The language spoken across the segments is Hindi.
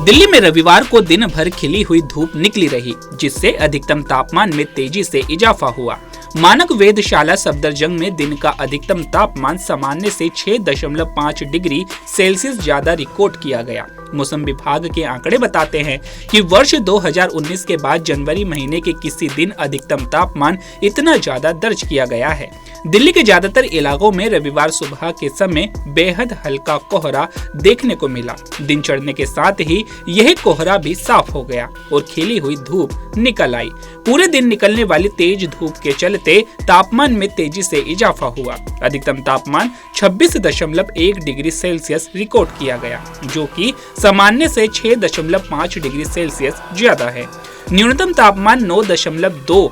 दिल्ली में रविवार को दिन भर खिली हुई धूप निकली रही, जिससे अधिकतम तापमान में तेजी से इजाफा हुआ। मानक वेधशाला सफदरजंग में दिन का अधिकतम तापमान सामान्य से 6.5 डिग्री सेल्सियस ज्यादा रिकॉर्ड किया गया। मौसम विभाग के आंकड़े बताते हैं कि वर्ष 2019 के बाद जनवरी महीने के किसी दिन अधिकतम तापमान इतना ज्यादा दर्ज किया गया है। दिल्ली के ज्यादातर इलाकों में रविवार सुबह के समय बेहद हल्का कोहरा देखने को मिला। दिन चढ़ने के साथ ही यह कोहरा भी साफ हो गया और खिली हुई धूप निकल आई। पूरे दिन निकलने वाली तेज धूप के चलते तापमान में तेजी से इजाफा हुआ। अधिकतम तापमान 26.1 डिग्री सेल्सियस रिकॉर्ड किया गया, जो कि सामान्य से 6.5 डिग्री सेल्सियस ज्यादा है। न्यूनतम तापमान 9.2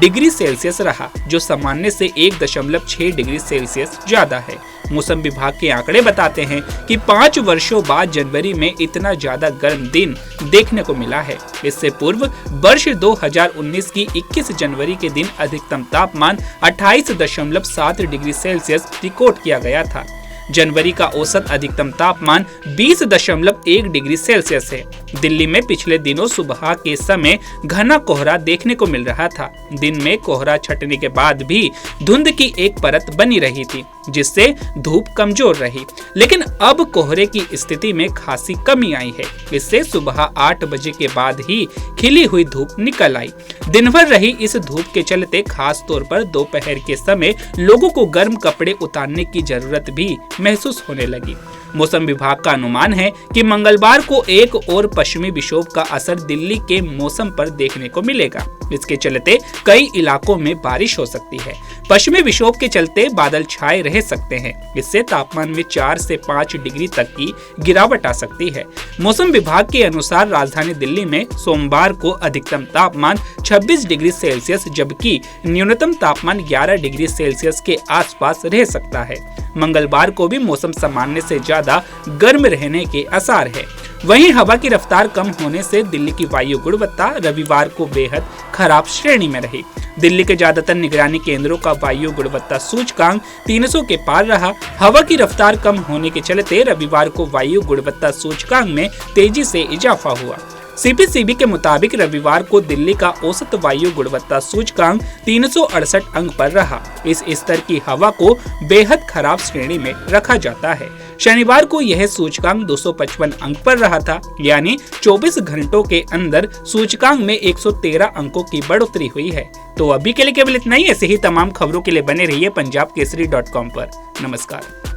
डिग्री सेल्सियस रहा, जो सामान्य से 1.6 डिग्री सेल्सियस ज्यादा है। मौसम विभाग के आंकड़े बताते हैं कि 5 वर्षों बाद जनवरी में इतना ज्यादा गर्म दिन देखने को मिला है। इससे पूर्व वर्ष 2019 की 21 जनवरी के दिन अधिकतम तापमान 28.7 डिग्री सेल्सियस रिकॉर्ड किया गया था। जनवरी का औसत अधिकतम तापमान 20.1 डिग्री सेल्सियस है। दिल्ली में पिछले दिनों सुबह के समय घना कोहरा देखने को मिल रहा था। दिन में कोहरा छटने के बाद भी धुंध की एक परत बनी रही थी, जिससे धूप कमजोर रही। लेकिन अब कोहरे की स्थिति में खासी कमी आई है। इससे सुबह 8 बजे के बाद ही खिली हुई धूप निकल आई। दिन भर रही इस धूप के चलते खास तौर पर दोपहर के समय लोगों को गर्म कपड़े उतारने की जरूरत भी महसूस होने लगी। मौसम विभाग का अनुमान है कि मंगलवार को एक और पश्चिमी विक्षोभ का असर दिल्ली के मौसम पर देखने को मिलेगा। इसके चलते कई इलाकों में बारिश हो सकती है। पश्चिमी विक्षोभ के चलते बादल छाए रह सकते हैं। इससे तापमान में 4 से 5 डिग्री तक की गिरावट आ सकती है। मौसम विभाग के अनुसार राजधानी दिल्ली में सोमवार को अधिकतम तापमान 26 डिग्री सेल्सियस जबकि न्यूनतम तापमान 11 डिग्री सेल्सियस के आसपास रह सकता है। मंगलवार को भी मौसम सामान्य से ज्यादा गर्म रहने के आसार है। वहीं हवा की रफ्तार कम होने से दिल्ली की वायु गुणवत्ता रविवार को बेहद खराब श्रेणी में रही। दिल्ली के ज्यादातर निगरानी केंद्रों का वायु गुणवत्ता सूचकांक 300 के पार रहा। हवा की रफ्तार कम होने के चलते रविवार को वायु गुणवत्ता सूचकांक में तेजी से इजाफा हुआ। सीपीसीबी के मुताबिक रविवार को दिल्ली का औसत वायु गुणवत्ता सूचकांक 368 अंक पर रहा। इस स्तर की हवा को बेहद खराब श्रेणी में रखा जाता है। शनिवार को यह सूचकांक 255 अंक पर रहा था, यानी 24 घंटों के अंदर सूचकांक में 113 अंकों की बढ़ोतरी हुई है। तो अभी के लिए केवल इतना ही। ऐसे ही तमाम खबरों के लिए बने रहिए पंजाबकेसरी.com पर। नमस्कार।